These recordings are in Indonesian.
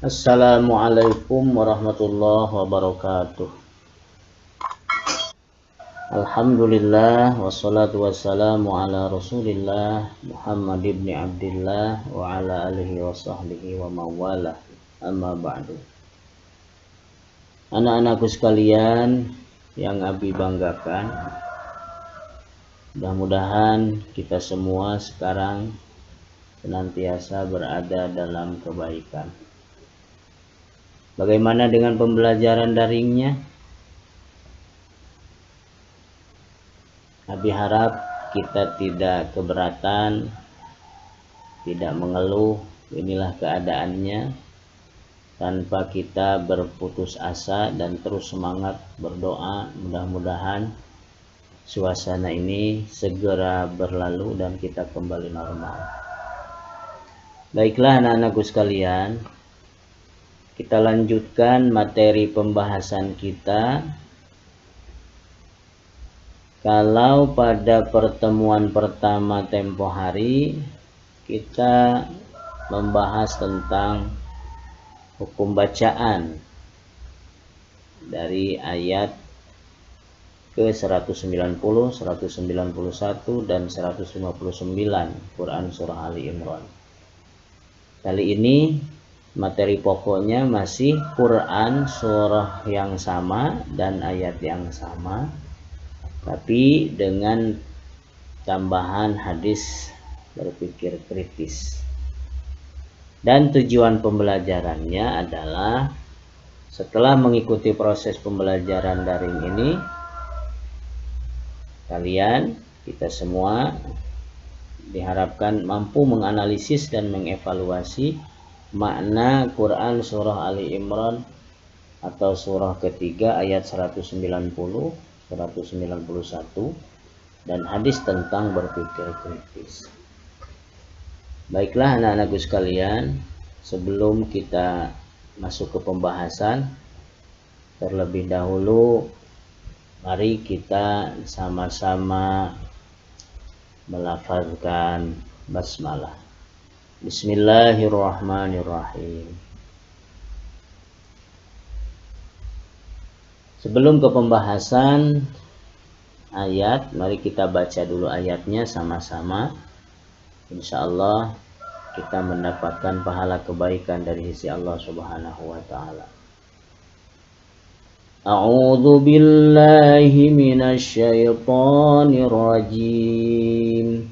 Assalamualaikum warahmatullahi wabarakatuh. Alhamdulillah wassalatu wassalamu ala Rasulillah Muhammad ibn Abdillah wa ala alihi wa sahbihi wa mawalah. Amma ba'du. Anak-anakku sekalian yang Abi banggakan, mudah-mudahan kita semua sekarang senantiasa berada dalam kebaikan. Bagaimana dengan pembelajaran daringnya? Abi harap kita tidak keberatan, tidak mengeluh, inilah keadaannya, tanpa kita berputus asa dan terus semangat berdoa. Mudah-mudahan suasana ini segera berlalu dan kita kembali normal. Baiklah anak-anakku sekalian, kita lanjutkan materi pembahasan kita. Kalau pada pertemuan pertama tempo hari kita membahas tentang hukum bacaan dari ayat ke 190, 191 dan 159 Quran Surah Ali Imran. Kali ini materi pokoknya masih Quran surah yang sama dan ayat yang sama, tapi dengan tambahan hadis berpikir kritis. Dan tujuan pembelajarannya adalah setelah mengikuti proses pembelajaran daring ini, kita semua diharapkan mampu menganalisis dan mengevaluasi makna Quran surah Ali Imran atau surah ketiga ayat 190, 191 dan hadis tentang berpikir kritis. Baiklah anak-anakku sekalian, sebelum kita masuk ke pembahasan, terlebih dahulu mari kita sama-sama melafazkan basmalah. Bismillahirrahmanirrahim. Sebelum ke pembahasan ayat, mari kita baca dulu ayatnya sama-sama. Insyaallah kita mendapatkan pahala kebaikan dari sisi Allah Subhanahu wa taala. A'udzu billahi minasy syaithanir rajim.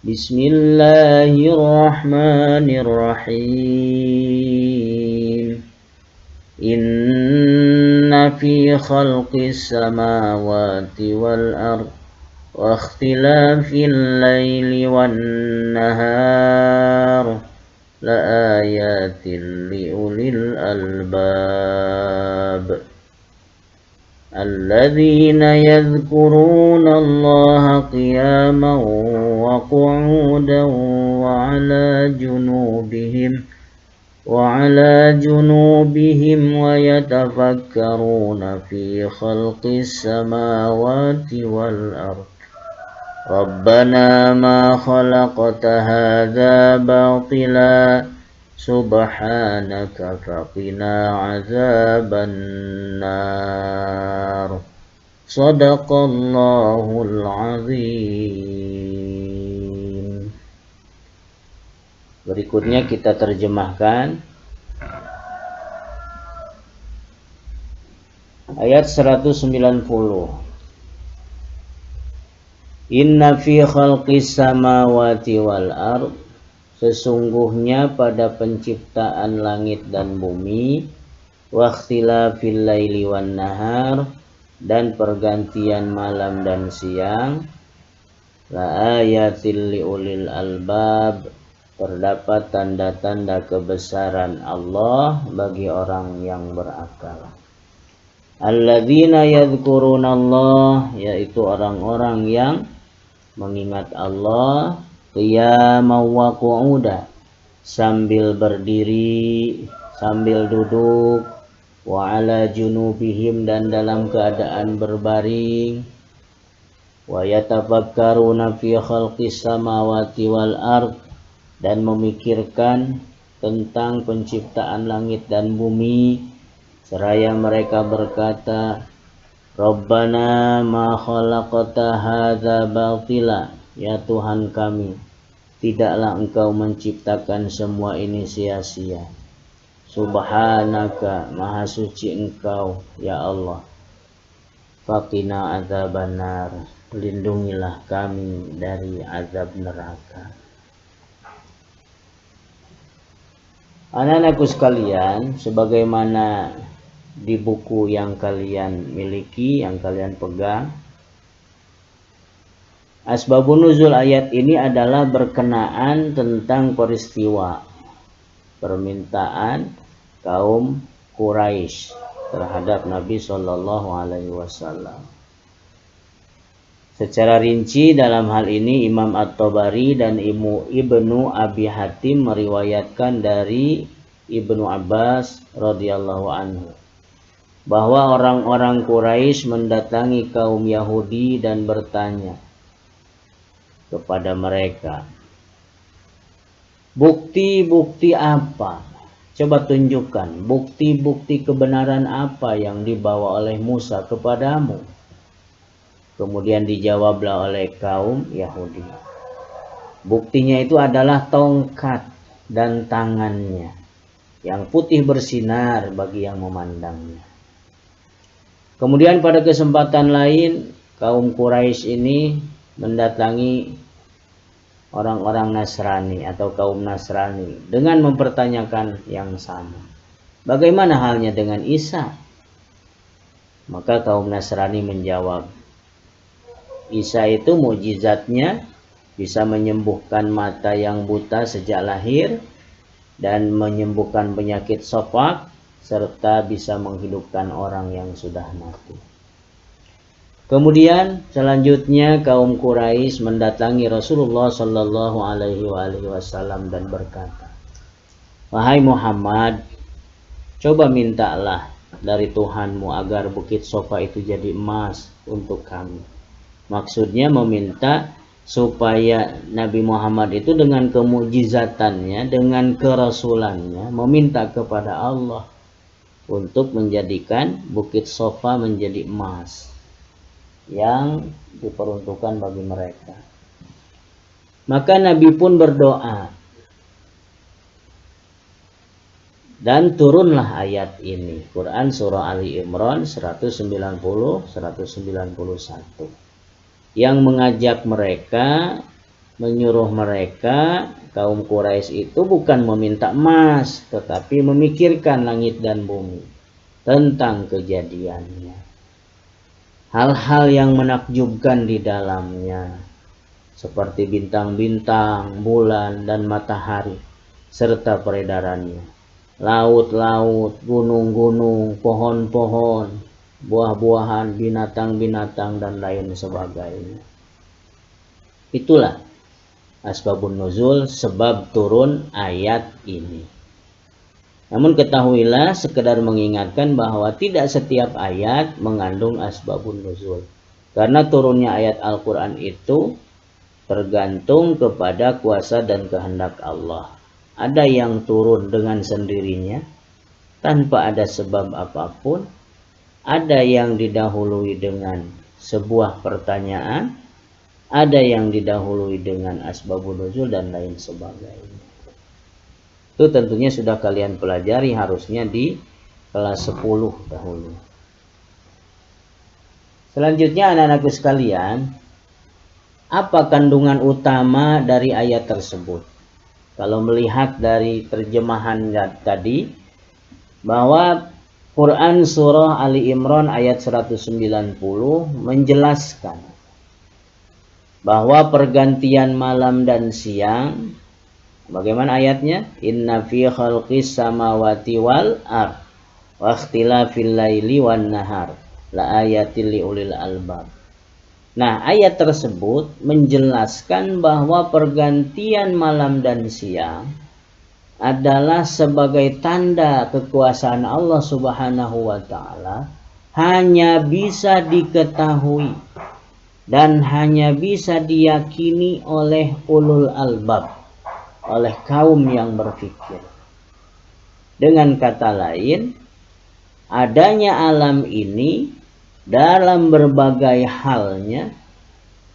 Bismillahirrahmanirrahim. Inna fi khalqis samawati wal ardh wa ikhtilafil laili wan nahar la ayatin li ulil albab alladzina yadhkuruna Allaha qiyaman wa qu'udan wa 'ala junubihim wa yatafakkaruna fi khalqis samawati wal ardh Rabbana ma khalaqta hadza batila subhanaka faqina azaban nar. Shadaqallahul azim. Berikutnya kita terjemahkan ayat 190. Inna fi khalqis samawati wal ardh, sesungguhnya pada penciptaan langit dan bumi, wa ikhtilafil laili wan nahar, dan pergantian malam dan siang, la ayatil liulil albab, terdapat tanda-tanda kebesaran Allah bagi orang yang berakal. Alladzina yadhkuruna Allah, yaitu orang-orang yang mengingat Allah qiyaman wa qu'uda, sambil berdiri, sambil duduk, wa ala junubihim, dan dalam keadaan berbaring, wa yatafakkaruna fi khalqis samawati wal ard, dan memikirkan tentang penciptaan langit dan bumi, seraya mereka berkata, Rabbana ma khalaqta hadza batila, ya Tuhan kami, tidaklah Engkau menciptakan semua ini sia-sia. Subhanaka, maha suci Engkau ya Allah. Faqina adzabannar, lindungilah kami dari azab neraka. Anak-anakku sekalian, sebagaimana di buku yang kalian miliki, yang kalian pegang, asbabun nuzul ayat ini adalah berkenaan tentang peristiwa permintaan kaum Quraisy terhadap Nabi Shallallahu Alaihi Wasallam. Secara rinci dalam hal ini Imam At-Tabari dan Ibnu Abi Hatim meriwayatkan dari Ibnu Abbas radhiyallahu anhu bahwa orang-orang Quraisy mendatangi kaum Yahudi dan bertanya kepada mereka, bukti-bukti apa? Coba tunjukkan bukti-bukti kebenaran apa yang dibawa oleh Musa kepadamu. Kemudian dijawablah oleh kaum Yahudi. Buktinya itu adalah tongkat dan tangannya yang putih bersinar bagi yang memandangnya. Kemudian pada kesempatan lain kaum Quraisy ini mendatangi orang-orang Nasrani atau kaum Nasrani dengan mempertanyakan yang sama. Bagaimana halnya dengan Isa? Maka kaum Nasrani menjawab, Isa itu mukjizatnya bisa menyembuhkan mata yang buta sejak lahir dan menyembuhkan penyakit sofak serta bisa menghidupkan orang yang sudah mati. Kemudian selanjutnya kaum Quraisy mendatangi Rasulullah Shallallahu Alaihi Wasallam dan berkata, wahai Muhammad, coba mintalah dari Tuhanmu agar bukit Sofa itu jadi emas untuk kami. Maksudnya meminta supaya Nabi Muhammad itu dengan kemujizatannya, dengan kerasulannya, meminta kepada Allah untuk menjadikan bukit Sofa menjadi emas yang diperuntukkan bagi mereka. Maka Nabi pun berdoa dan turunlah ayat ini, Quran surah Ali Imran 190-191, yang mengajak mereka, menyuruh mereka kaum Quraisy itu bukan meminta emas, tetapi memikirkan langit dan bumi tentang kejadiannya, hal-hal yang menakjubkan di dalamnya seperti bintang-bintang, bulan dan matahari serta peredarannya, laut-laut, gunung-gunung, pohon-pohon, buah-buahan, binatang-binatang dan lain sebagainya. Itulah asbabun nuzul, sebab turun ayat ini. Namun ketahuilah, sekedar mengingatkan bahwa tidak setiap ayat mengandung asbabun nuzul, karena turunnya ayat Al-Quran itu tergantung kepada kuasa dan kehendak Allah. Ada yang turun dengan sendirinya tanpa ada sebab apapun, ada yang didahului dengan sebuah pertanyaan, ada yang didahului dengan asbabun nuzul dan lain sebagainya. Itu tentunya sudah kalian pelajari harusnya di kelas 10 dahulu. Selanjutnya anak-anakku sekalian, apa kandungan utama dari ayat tersebut? Kalau melihat dari terjemahan tadi, bahwa Quran surah Ali Imran ayat 190 menjelaskan bahwa pergantian malam dan siang, bagaimana ayatnya? Inna fi khalqis samawati wal ard wa ikhtilafil laili wan nahar la ayatil liulil albab. Nah, ayat tersebut menjelaskan bahwa pergantian malam dan siang adalah sebagai tanda kekuasaan Allah Subhanahu wa Ta'ala, hanya bisa diketahui dan hanya bisa diyakini oleh ulul albab, oleh kaum yang berpikir. Dengan kata lain, adanya alam ini dalam berbagai halnya,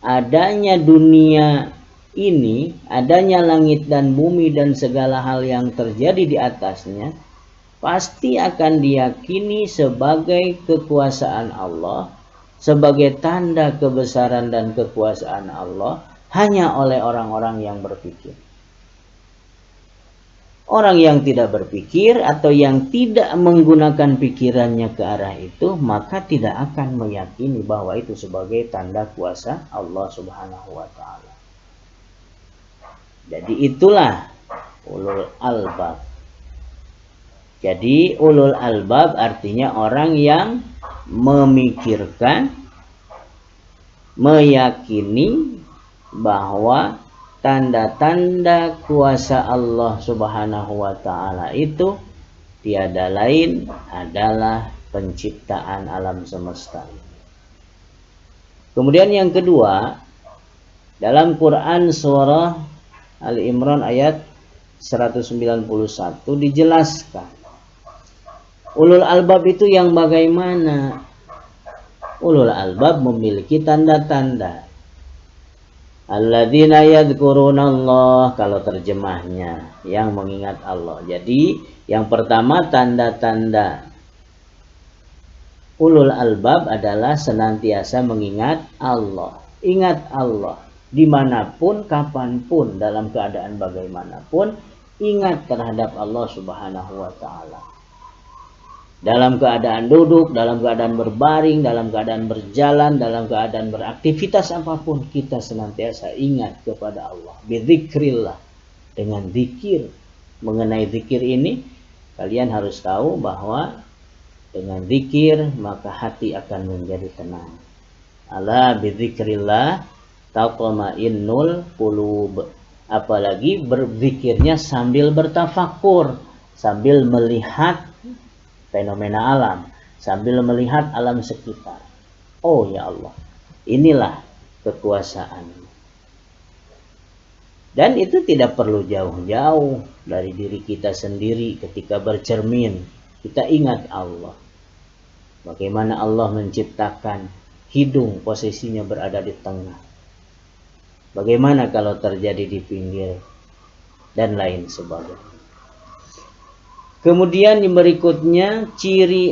adanya dunia ini, adanya langit dan bumi dan segala hal yang terjadi di atasnya, pasti akan diyakini sebagai kekuasaan Allah, sebagai tanda kebesaran dan kekuasaan Allah hanya oleh orang-orang yang berpikir. Orang yang tidak berpikir atau yang tidak menggunakan pikirannya ke arah itu, maka tidak akan meyakini bahwa itu sebagai tanda kuasa Allah Subhanahu wa Ta'ala. Jadi itulah ulul albab. Jadi ulul albab artinya orang yang memikirkan, meyakini bahwa tanda-tanda kuasa Allah Subhanahu wa Ta'ala itu tiada lain adalah penciptaan alam semesta. Kemudian yang kedua, dalam Quran surah Ali Imran ayat 191 dijelaskan ulul albab itu yang bagaimana. Ulul albab memiliki tanda-tanda. Alladzina yadhkurunallah, kalau terjemahnya yang mengingat Allah. Jadi yang pertama tanda-tanda ulul albab adalah senantiasa mengingat Allah. Ingat Allah dimanapun, kapanpun, dalam keadaan bagaimanapun, ingat terhadap Allah Subhanahu wa Ta'ala. Dalam keadaan duduk, dalam keadaan berbaring, dalam keadaan berjalan, dalam keadaan beraktivitas apapun, kita senantiasa ingat kepada Allah. Bidzikrillah, dengan zikir. Mengenai zikir ini, kalian harus tahu bahwa dengan zikir maka hati akan menjadi tenang. Ala bidzikrillah tatma'innul qulub. Apalagi berzikirnya sambil bertafakur, sambil melihat fenomena alam, sambil melihat alam sekitar. Oh ya Allah, inilah kekuasaan. Dan itu tidak perlu jauh-jauh dari diri kita sendiri. Ketika bercermin, kita ingat Allah. Bagaimana Allah menciptakan hidung, posisinya berada di tengah. Bagaimana kalau terjadi di pinggir, dan lain sebagainya. Kemudian yang berikutnya, ciri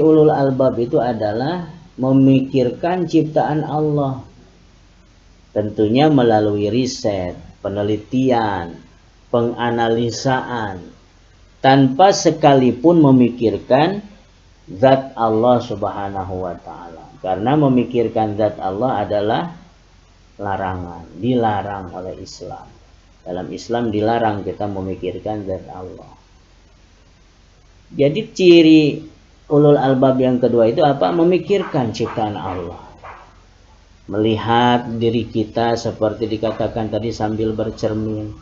ulul albab itu adalah memikirkan ciptaan Allah. Tentunya melalui riset, penelitian, penganalisaan, tanpa sekalipun memikirkan zat Allah Subhanahu wa Ta'ala. Karena memikirkan zat Allah adalah larangan, dilarang oleh Islam. Dalam Islam dilarang kita memikirkan zat Allah. Jadi ciri ulul albab yang kedua itu apa? Memikirkan ciptaan Allah. Melihat diri kita seperti dikatakan tadi sambil bercermin.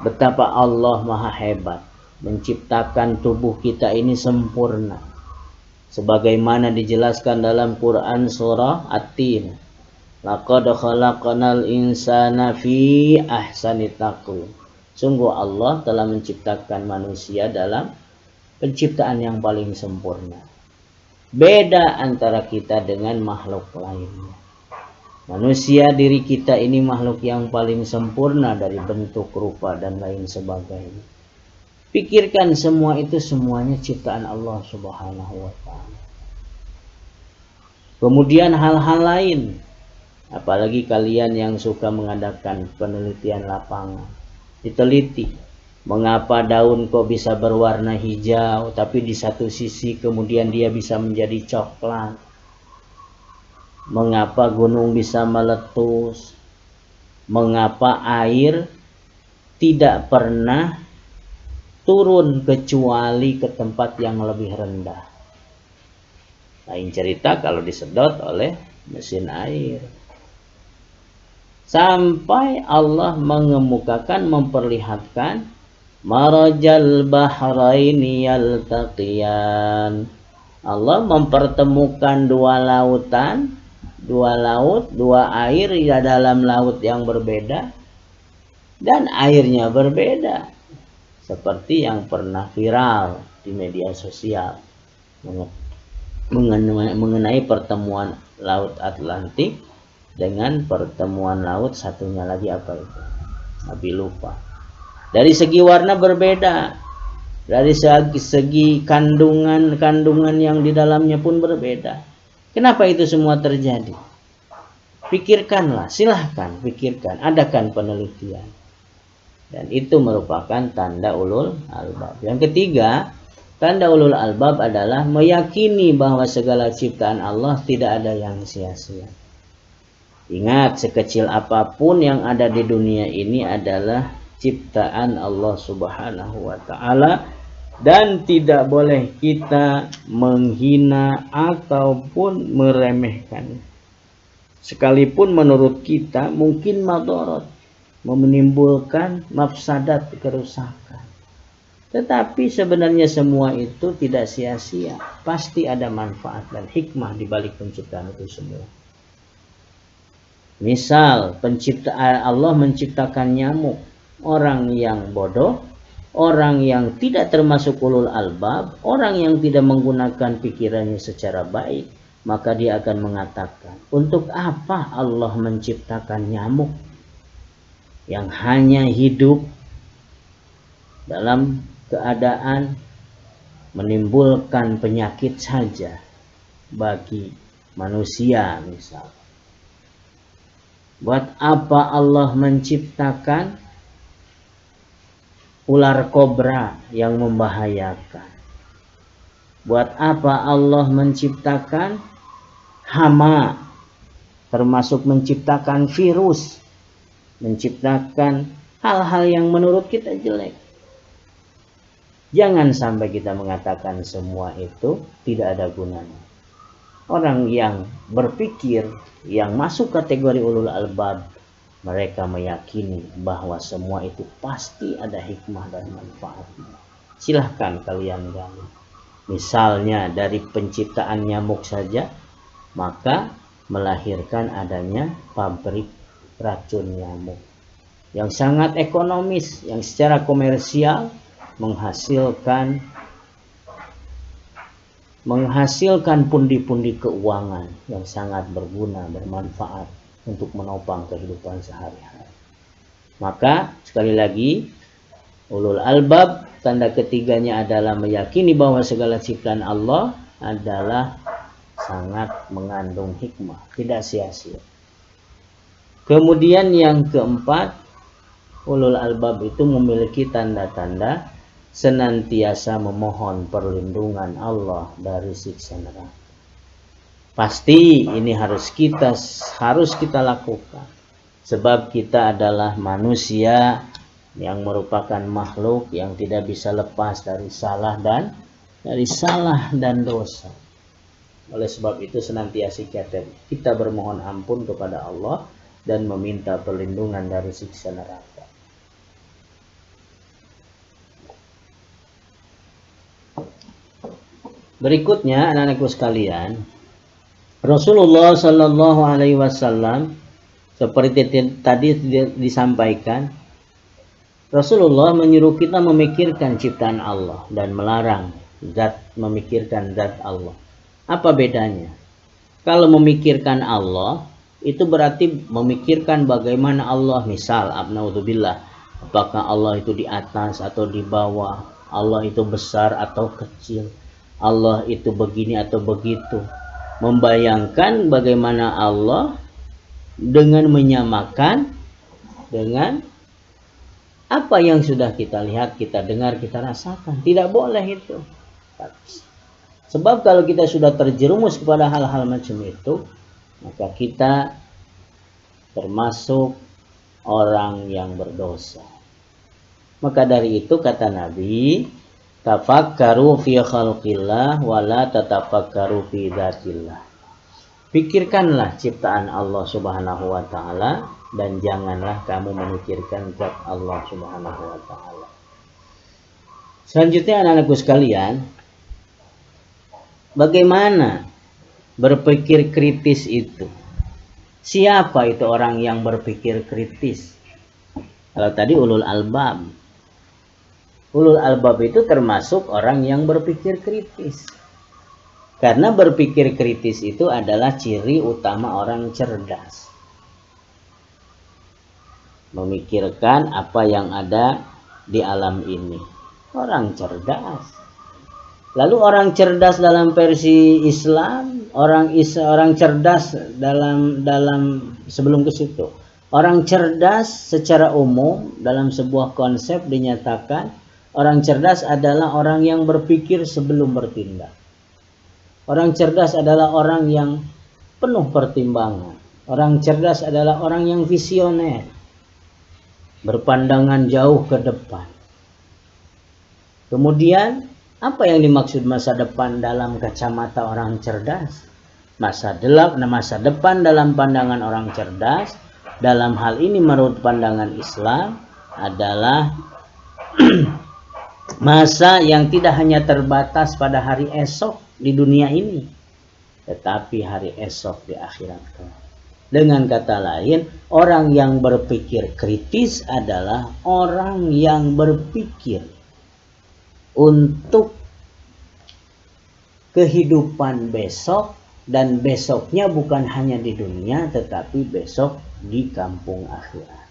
Betapa Allah maha hebat. Menciptakan tubuh kita ini sempurna. Sebagaimana dijelaskan dalam Quran surah At-Tin. Laqad khalaqnal insana fi ahsani taqwim. Sungguh Allah telah menciptakan manusia dalam penciptaan yang paling sempurna. Beda antara kita dengan makhluk lainnya. Manusia, diri kita ini makhluk yang paling sempurna dari bentuk, rupa, dan lain sebagainya. Pikirkan semua itu semuanya ciptaan Allah Subhanahu wa Ta'ala. Kemudian hal-hal lain, apalagi kalian yang suka mengadakan penelitian lapangan, diteliti. Mengapa daun kok bisa berwarna hijau, tapi di satu sisi kemudian dia bisa menjadi coklat? Mengapa gunung bisa meletus? Mengapa air tidak pernah turun kecuali ke tempat yang lebih rendah? Lain cerita kalau disedot oleh mesin air. Sampai Allah mengemukakan, memperlihatkan marajal bahraini yaltaqiyan. Allah mempertemukan dua lautan, dua laut, dua air di dalam laut yang berbeda, dan airnya berbeda. seperti yang pernah viral di media sosial mengenai pertemuan Laut Atlantik dengan pertemuan laut satunya lagi apa itu? Tapi lupa. Dari segi warna berbeda, dari segi kandungan yang di dalamnya pun berbeda. Kenapa itu semua terjadi? Pikirkanlah, silahkan pikirkan, adakan penelitian. Dan itu merupakan tanda ulul albab. Yang ketiga, tanda ulul albab adalah meyakini bahwa segala ciptaan Allah tidak ada yang sia-sia. Ingat, sekecil apapun yang ada di dunia ini adalah ciptaan Allah Subhanahu wa ta'ala, dan tidak boleh kita menghina ataupun meremehkan. Sekalipun menurut kita mungkin madarat, menimbulkan mafsadat, kerusakan. Tetapi sebenarnya semua itu tidak sia-sia. Pasti ada manfaat dan hikmah di balik penciptaan itu semua. Misal Allah menciptakan nyamuk. Orang yang bodoh, orang yang tidak termasuk ulul albab, orang yang tidak menggunakan pikirannya secara baik, maka dia akan mengatakan, untuk apa Allah menciptakan nyamuk yang hanya hidup dalam keadaan menimbulkan penyakit saja bagi manusia misal. Buat apa Allah menciptakan ular kobra yang membahayakan? Buat apa Allah menciptakan hama, termasuk menciptakan virus, menciptakan hal-hal yang menurut kita jelek? Jangan sampai kita mengatakan semua itu tidak ada gunanya. Orang yang berpikir, yang masuk kategori ulul albab, mereka meyakini bahwa semua itu pasti ada hikmah dan manfaatnya. Silahkan kalian gali. Misalnya dari penciptaan nyamuk saja, maka melahirkan adanya pabrik racun nyamuk yang sangat ekonomis, yang secara komersial menghasilkan pundi-pundi keuangan yang sangat berguna, bermanfaat untuk menopang kehidupan sehari-hari. Maka sekali lagi, ulul albab tanda ketiganya adalah meyakini bahwa segala ciptaan Allah adalah sangat mengandung hikmah, tidak sia-sia. Kemudian yang keempat, ulul albab itu memiliki tanda-tanda senantiasa memohon perlindungan Allah dari siksa neraka. Pasti ini harus kita lakukan, sebab kita adalah manusia yang merupakan makhluk yang tidak bisa lepas dari salah dan dosa. Oleh sebab itu senantiasa kita bermohon ampun kepada Allah dan meminta perlindungan dari siksa neraka. Berikutnya, anak-anakku sekalian, Rasulullah Shallallahu Alaihi Wasallam seperti tadi disampaikan, Rasulullah menyuruh kita memikirkan ciptaan Allah dan melarang memikirkan zat Allah. Apa bedanya? Kalau memikirkan Allah, itu berarti memikirkan bagaimana Allah, misal, naudzubillah, apakah Allah itu di atas atau di bawah, Allah itu besar atau kecil, Allah itu begini atau begitu. Membayangkan bagaimana Allah dengan menyamakan dengan apa yang sudah kita lihat, kita dengar, kita rasakan. Tidak boleh itu. Sebab kalau kita sudah terjerumus kepada hal-hal macam itu, maka kita termasuk orang yang berdosa. Maka dari itu kata Nabi, tafakkaru fi khalqillah wa la tatafakkaru fi dzatillah. Pikirkanlah ciptaan Allah Subhanahu wa taala dan janganlah kamu memikirkan zat Allah Subhanahu wa taala. Selanjutnya anak-anakku sekalian, bagaimana berpikir kritis itu? Siapa itu orang yang berpikir kritis? Kalau tadi ulul albab. Ulul albab itu termasuk orang yang berpikir kritis. Karena berpikir kritis itu adalah ciri utama orang cerdas. Memikirkan apa yang ada di alam ini. Orang cerdas. Lalu orang cerdas dalam versi Islam, orang cerdas dalam sebelum ke situ. Orang cerdas secara umum dalam sebuah konsep dinyatakan orang cerdas adalah orang yang berpikir sebelum bertindak. Orang cerdas adalah orang yang penuh pertimbangan. Orang cerdas adalah orang yang visioner, berpandangan jauh ke depan. Kemudian, apa yang dimaksud masa depan dalam kacamata orang cerdas? Masa depan dalam pandangan orang cerdas, dalam hal ini menurut pandangan Islam, adalah masa yang tidak hanya terbatas pada hari esok di dunia ini, tetapi hari esok di akhirat kelak. Dengan kata lain, orang yang berpikir kritis adalah orang yang berpikir untuk kehidupan besok, dan besoknya bukan hanya di dunia tetapi besok di kampung akhirat.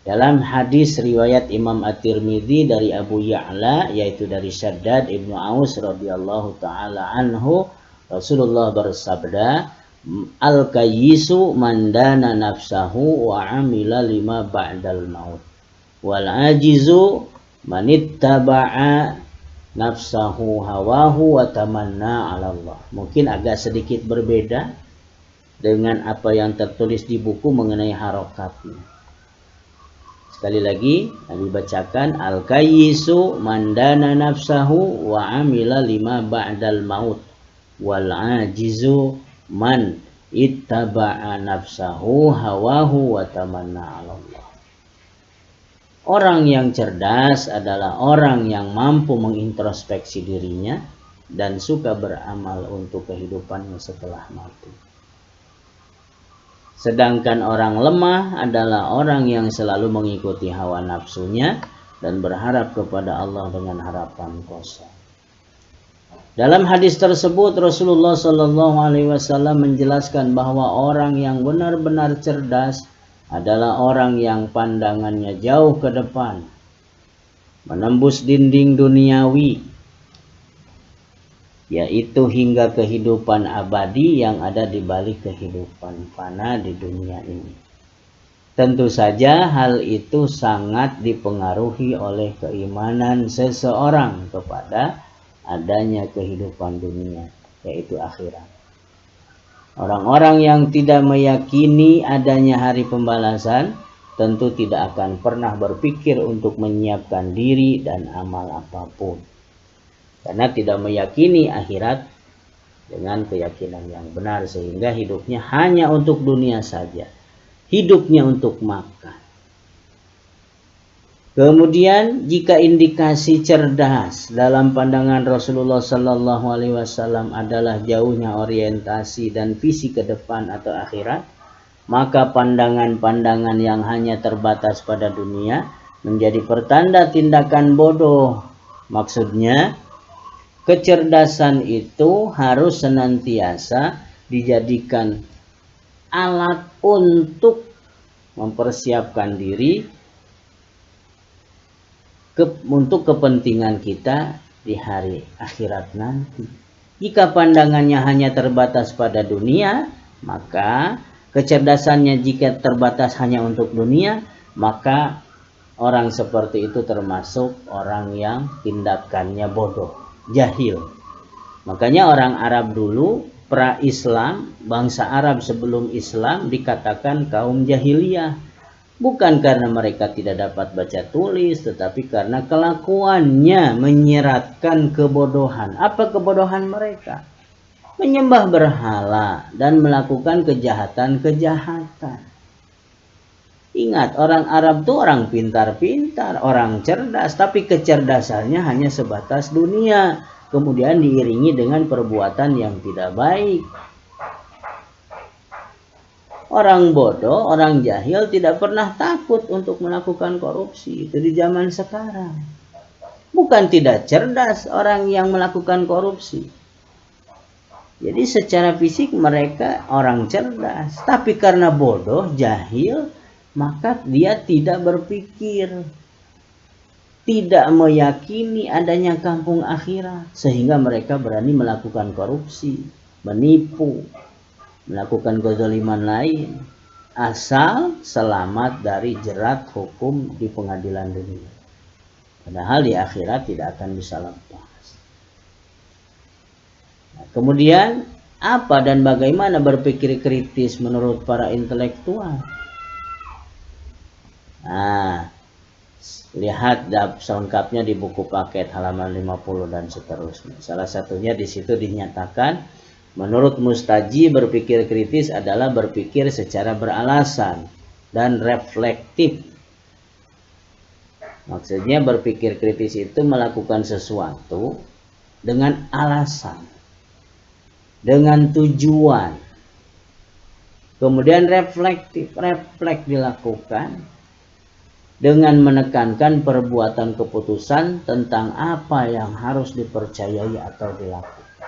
Dalam hadis riwayat Imam At-Tirmidzi dari Abu Ya'la, yaitu dari Syaddad ibnu Aus radhiyallahu taala anhu, Rasulullah bersabda, al-kayyisu man dana nafsahu wa amila lima ba'dal maut, wal ajizu man ittaba'a nafsahu hawahu wa tamanna 'ala Allah. Mungkin agak sedikit berbeda dengan apa yang tertulis di buku mengenai harokatnya. Sekali lagi Nabi bacakan, al-kayyisu man dana nafsahu wa amila lima ba'dal maut, wal ajizu man ittaba'a nafsahu hawahu wa tamanna 'ala Allah. Orang yang cerdas adalah orang yang mampu mengintrospeksi dirinya dan suka beramal untuk kehidupannya setelah mati. Sedangkan orang lemah adalah orang yang selalu mengikuti hawa nafsunya dan berharap kepada Allah dengan harapan kosong. Dalam hadis tersebut Rasulullah SAW menjelaskan bahwa orang yang benar-benar cerdas adalah orang yang pandangannya jauh ke depan, menembus dinding duniawi, yaitu hingga kehidupan abadi yang ada di balik kehidupan fana di dunia ini. Tentu saja hal itu sangat dipengaruhi oleh keimanan seseorang kepada adanya kehidupan dunia, yaitu akhirat. Orang-orang yang tidak meyakini adanya hari pembalasan tentu tidak akan pernah berpikir untuk menyiapkan diri dan amal apapun, karena tidak meyakini akhirat dengan keyakinan yang benar, sehingga hidupnya hanya untuk dunia saja, hidupnya untuk makan. Kemudian jika indikasi cerdas dalam pandangan Rasulullah SAW adalah jauhnya orientasi dan visi ke depan atau akhirat, maka pandangan-pandangan yang hanya terbatas pada dunia menjadi pertanda tindakan bodoh. Maksudnya, kecerdasan itu harus senantiasa dijadikan alat untuk mempersiapkan diri untuk kepentingan kita di hari akhirat nanti. Jika pandangannya hanya terbatas pada dunia, maka kecerdasannya jika terbatas hanya untuk dunia, maka orang seperti itu termasuk orang yang tindakannya bodoh, jahil. Makanya orang Arab dulu, pra-Islam, bangsa Arab sebelum Islam dikatakan kaum jahiliyah. Bukan karena mereka tidak dapat baca tulis, tetapi karena kelakuannya menyiratkan kebodohan. Apa kebodohan mereka? Menyembah berhala dan melakukan kejahatan-kejahatan. Ingat, orang Arab itu orang pintar-pintar, orang cerdas, tapi kecerdasannya hanya sebatas dunia. Kemudian diiringi dengan perbuatan yang tidak baik. Orang bodoh, orang jahil tidak pernah takut untuk melakukan korupsi. Itu di zaman sekarang. Bukan tidak cerdas orang yang melakukan korupsi. Jadi secara fisik mereka orang cerdas, tapi karena bodoh, jahil, maka dia tidak berpikir, tidak meyakini adanya kampung akhirat, sehingga mereka berani melakukan korupsi, menipu, melakukan kezaliman lain, asal selamat dari jerat hukum di pengadilan dunia. Padahal di akhirat tidak akan bisa lepas. Nah, kemudian apa dan bagaimana berpikir kritis menurut para intelektual? Nah, lihat selengkapnya di buku paket halaman 50 dan seterusnya. Salah satunya di situ dinyatakan, menurut Mustaji berpikir kritis adalah berpikir secara beralasan dan reflektif. Maksudnya berpikir kritis itu melakukan sesuatu dengan alasan, dengan tujuan. Kemudian reflektif, refleks dilakukan dengan menekankan perbuatan keputusan tentang apa yang harus dipercayai atau dilakukan.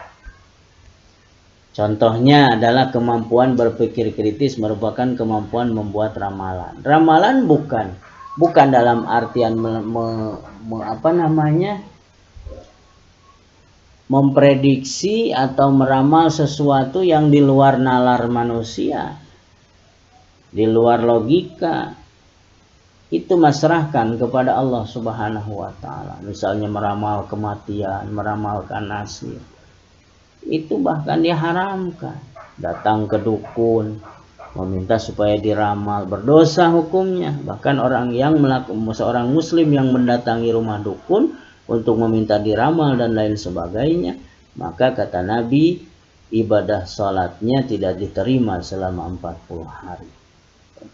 Contohnya adalah kemampuan berpikir kritis merupakan kemampuan membuat ramalan. Ramalan bukan dalam artian memprediksi atau meramal sesuatu yang di luar nalar manusia, di luar logika. Itu masrahkan kepada Allah Subhanahu wa ta'ala. Misalnya meramal kematian, meramalkan nasib, itu bahkan diharamkan. Datang ke dukun meminta supaya diramal, berdosa hukumnya. Bahkan seorang muslim yang mendatangi rumah dukun untuk meminta diramal dan lain sebagainya, maka kata Nabi, ibadah salatnya tidak diterima selama 40 hari.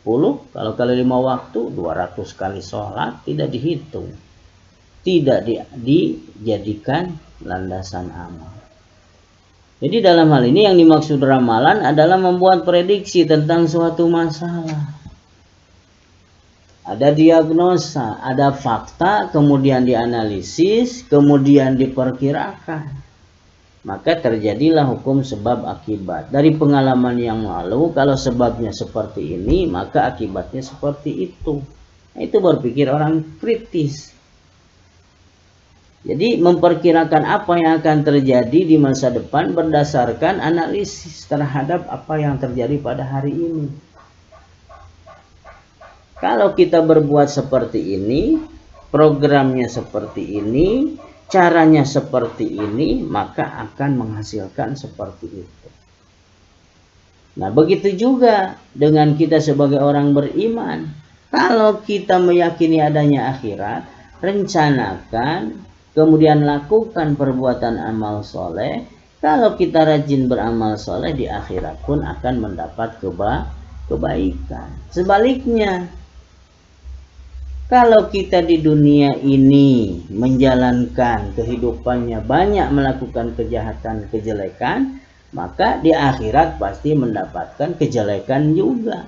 40, kalau kali 5 waktu 200 kali sholat tidak dihitung, tidak dijadikan landasan amal. Jadi dalam hal ini yang dimaksud ramalan adalah membuat prediksi tentang suatu masalah. Ada diagnosa, ada fakta, kemudian dianalisis, kemudian diperkirakan. Maka terjadilah hukum sebab akibat. Dari pengalaman yang lalu, kalau sebabnya seperti ini, maka akibatnya seperti itu. Nah, itu berpikir orang kritis. Jadi memperkirakan apa yang akan terjadi di masa depan berdasarkan analisis terhadap apa yang terjadi pada hari ini. Kalau kita berbuat seperti ini, programnya seperti ini, caranya seperti ini, maka akan menghasilkan seperti itu. Nah, begitu juga dengan kita sebagai orang beriman. Kalau kita meyakini adanya akhirat, rencanakan, kemudian lakukan perbuatan amal soleh. Kalau kita rajin beramal soleh, di akhirat pun akan mendapat kebaikan. Sebaliknya, kalau kita di dunia ini menjalankan kehidupannya banyak melakukan kejahatan, kejelekan, maka di akhirat pasti mendapatkan kejelekan juga.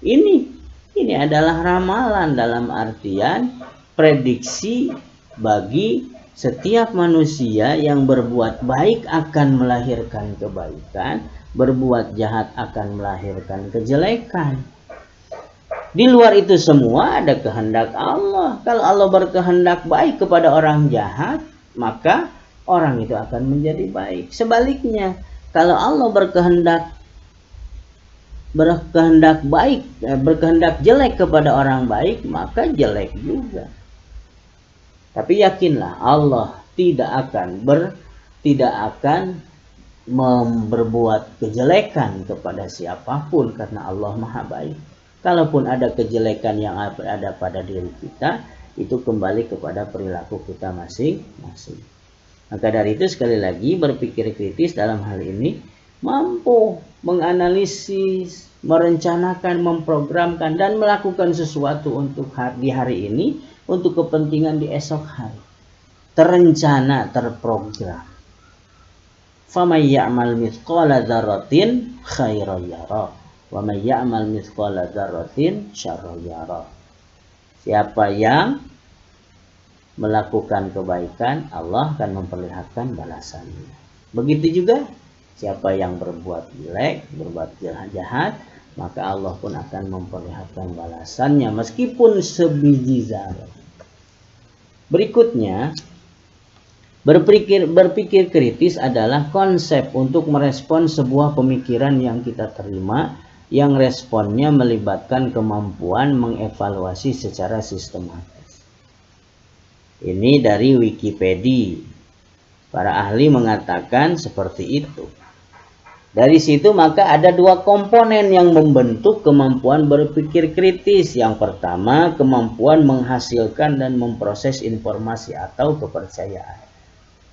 Ini adalah ramalan dalam artian prediksi bagi setiap manusia yang berbuat baik akan melahirkan kebaikan, berbuat jahat akan melahirkan kejelekan. Di luar itu semua ada kehendak Allah. Kalau Allah berkehendak baik kepada orang jahat, maka orang itu akan menjadi baik. Sebaliknya, kalau Allah berkehendak berkehendak jelek kepada orang baik, maka jelek juga. Tapi yakinlah, Allah tidak akan berbuat kejelekan kepada siapapun karena Allah Maha Baik. Kalaupun ada kejelekan yang ada pada diri kita, itu kembali kepada perilaku kita masing-masing. Maka dari itu sekali lagi berpikir kritis dalam hal ini mampu menganalisis, merencanakan, memprogramkan dan melakukan sesuatu untuk di hari ini, untuk kepentingan di esok hari. Terencana, terprogram. Faman ya'mal mithqala dzarratin khairan yarah. Wa may ya'mal mithqala dzarratin syarran yarah. Siapa yang melakukan kebaikan, Allah akan memperlihatkan balasannya. Begitu juga siapa yang berbuat jelek, berbuat jahat, maka Allah pun akan memperlihatkan balasannya meskipun sebiji zarah. Berikutnya, berpikir kritis adalah konsep untuk merespon sebuah pemikiran yang kita terima, yang responnya melibatkan kemampuan mengevaluasi secara sistematis. Ini dari Wikipedia. Para ahli mengatakan seperti itu. Dari situ maka ada dua komponen yang membentuk kemampuan berpikir kritis. Yang pertama, kemampuan menghasilkan dan memproses informasi atau kepercayaan.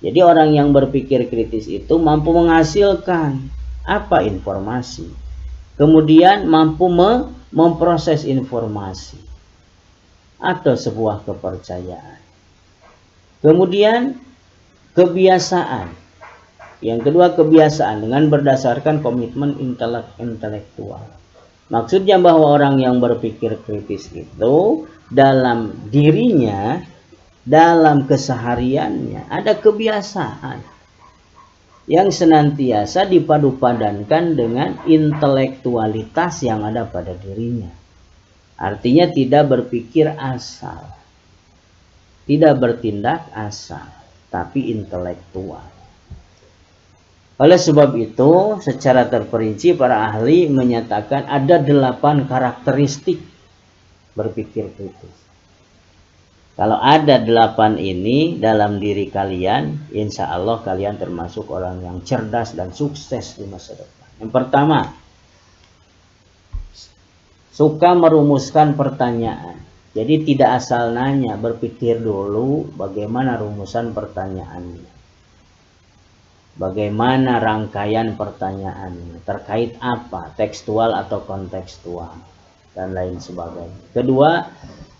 Jadi orang yang berpikir kritis itu mampu menghasilkan apa informasi. Kemudian mampu memproses informasi atau sebuah kepercayaan. Kemudian kebiasaan. Yang kedua, kebiasaan dengan berdasarkan komitmen intelektual. Maksudnya bahwa orang yang berpikir kritis itu dalam dirinya, dalam kesehariannya ada kebiasaan yang senantiasa dipadu-padankan dengan intelektualitas yang ada pada dirinya. Artinya tidak berpikir asal, tidak bertindak asal, tapi intelektual. Oleh sebab itu, secara terperinci para ahli menyatakan ada 8 karakteristik berpikir kritis. Kalau ada 8 ini dalam diri kalian, insya Allah kalian termasuk orang yang cerdas dan sukses di masa depan. Yang pertama, suka merumuskan pertanyaan. Jadi tidak asal nanya, berpikir dulu bagaimana rumusan pertanyaannya. Bagaimana rangkaian pertanyaannya, terkait apa, tekstual atau kontekstual, dan lain sebagainya. Kedua,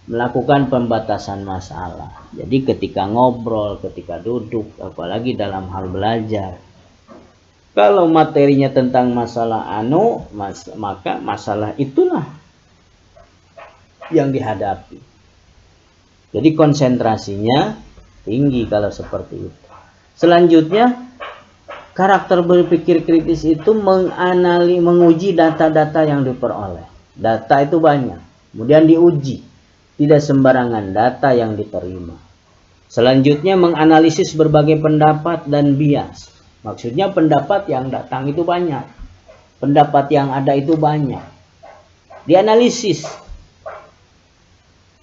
melakukan pembatasan masalah. Jadi ketika ngobrol, ketika duduk, apalagi dalam hal belajar, kalau materinya tentang masalah maka masalah itulah yang dihadapi. Jadi konsentrasinya tinggi kalau seperti itu. Selanjutnya, karakter berpikir kritis itu menguji data-data yang diperoleh. Data itu banyak, kemudian diuji. Tidak sembarangan data yang diterima. Selanjutnya, menganalisis berbagai pendapat dan bias. Maksudnya pendapat yang datang itu banyak, pendapat yang ada itu banyak. Dianalisis.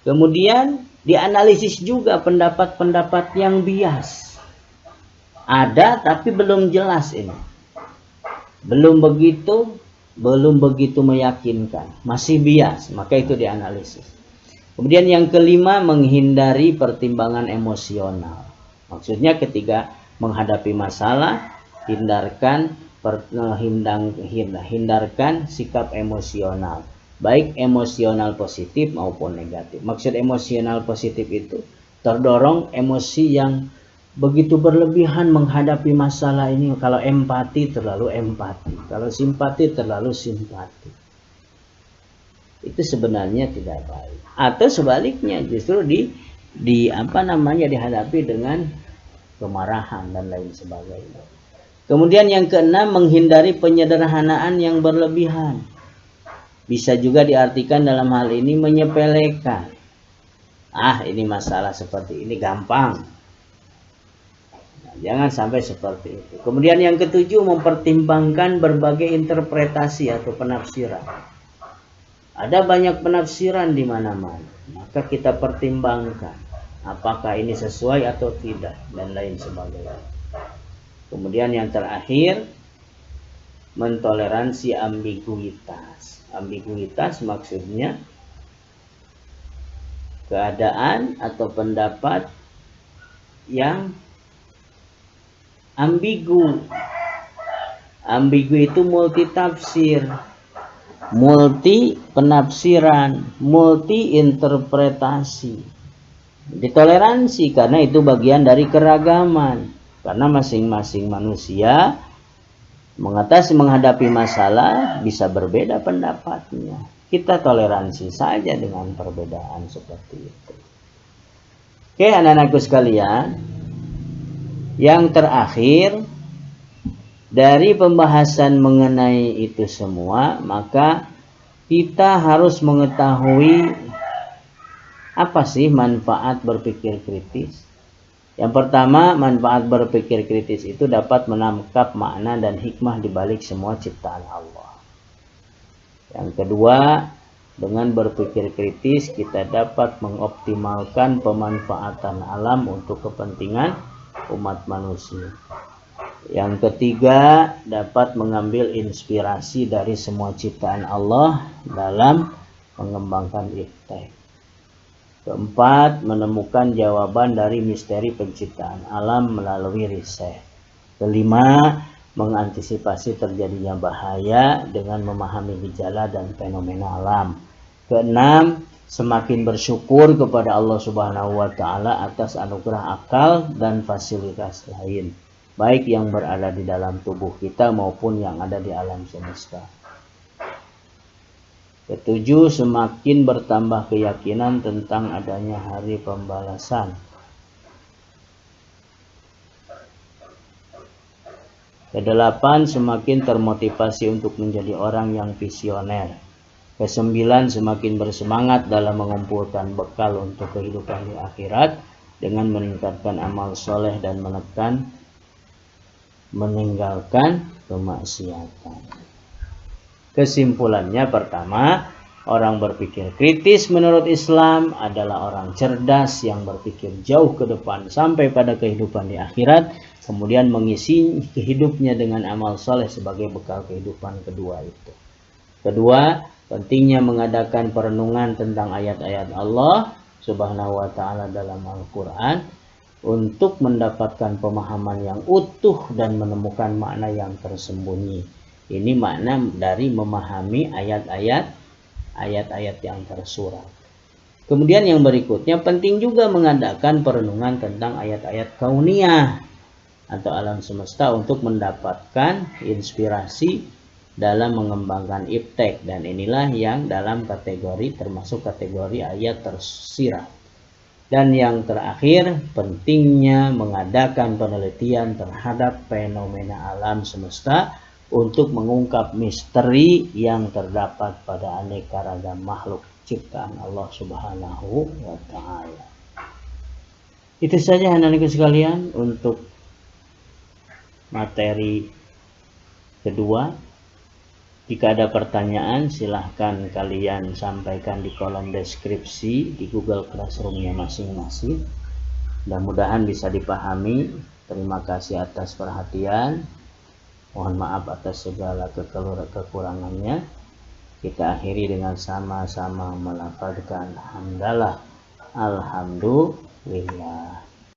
Kemudian dianalisis juga pendapat-pendapat yang bias. Ada tapi belum jelas ini. Belum begitu meyakinkan, masih bias, maka itu dianalisis. Kemudian yang kelima, menghindari pertimbangan emosional. Maksudnya ketika menghadapi masalah, hindarkan sikap emosional, baik emosional positif maupun negatif. Maksud emosional positif itu terdorong emosi yang begitu berlebihan menghadapi masalah ini. Kalau empati terlalu empati, kalau simpati terlalu simpati, itu sebenarnya tidak baik. Atau sebaliknya, justru dihadapi dengan kemarahan dan lain sebagainya. Kemudian yang keenam, menghindari penyederhanaan yang berlebihan. Bisa juga diartikan dalam hal ini menyepelekan. Ini masalah seperti ini gampang. Jangan sampai seperti itu. Kemudian yang ketujuh, mempertimbangkan berbagai interpretasi atau penafsiran. Ada banyak penafsiran di mana-mana, maka kita pertimbangkan apakah ini sesuai atau tidak, dan lain sebagainya. Kemudian yang terakhir, mentoleransi ambiguitas. Ambiguitas maksudnya keadaan atau pendapat yang ambigu. Ambigu itu multi tafsir, multi penafsiran, multi interpretasi. Ditoleransi karena itu bagian dari keragaman. Karena masing-masing manusia menghadapi masalah bisa berbeda pendapatnya. Kita toleransi saja dengan perbedaan seperti itu. Oke, anak-anakku sekalian, yang terakhir dari pembahasan mengenai itu semua, maka kita harus mengetahui apa sih manfaat berpikir kritis. Yang pertama, manfaat berpikir kritis itu dapat menangkap makna dan hikmah di balik semua ciptaan Allah. Yang kedua, dengan berpikir kritis kita dapat mengoptimalkan pemanfaatan alam untuk kepentingan umat manusia. Yang ketiga, dapat mengambil inspirasi dari semua ciptaan Allah dalam mengembangkan iptek. Keempat, menemukan jawaban dari misteri penciptaan alam melalui riset. Kelima, mengantisipasi terjadinya bahaya dengan memahami gejala dan fenomena alam. Keenam, semakin bersyukur kepada Allah Subhanahu wa Ta'ala atas anugerah akal dan fasilitas lain, baik yang berada di dalam tubuh kita maupun yang ada di alam semesta. Ketujuh, semakin bertambah keyakinan tentang adanya hari pembalasan. Kedelapan, semakin termotivasi untuk menjadi orang yang visioner. Kesembilan, semakin bersemangat dalam mengumpulkan bekal untuk kehidupan di akhirat dengan meningkatkan amal soleh dan meninggalkan kemaksiatan. Kesimpulannya, pertama, orang berpikir kritis menurut Islam adalah orang cerdas yang berpikir jauh ke depan sampai pada kehidupan di akhirat, kemudian mengisi hidupnya dengan amal soleh sebagai bekal kehidupan kedua itu. Kedua, pentingnya mengadakan perenungan tentang ayat-ayat Allah Subhanahu wa Ta'ala dalam Al-Quran untuk mendapatkan pemahaman yang utuh dan menemukan makna yang tersembunyi. Ini makna dari memahami ayat-ayat yang tersurat. Kemudian yang berikutnya, penting juga mengadakan perenungan tentang ayat-ayat kauniyah atau alam semesta untuk mendapatkan inspirasi dalam mengembangkan iptek, dan inilah yang dalam termasuk kategori ayat tersirat. Dan yang terakhir, pentingnya mengadakan penelitian terhadap fenomena alam semesta untuk mengungkap misteri yang terdapat pada aneka ragam makhluk ciptaan Allah Subhanahu wa Ta'ala. Itu saja anak-anakku sekalian untuk materi kedua. Jika ada pertanyaan, silahkan kalian sampaikan di kolom deskripsi di Google Classroom-nya masing-masing. Mudah-mudahan bisa dipahami. Terima kasih atas perhatian. Mohon maaf atas segala kekurangannya. Kita akhiri dengan sama-sama melafadzkan hamdalah. Alhamdulillah.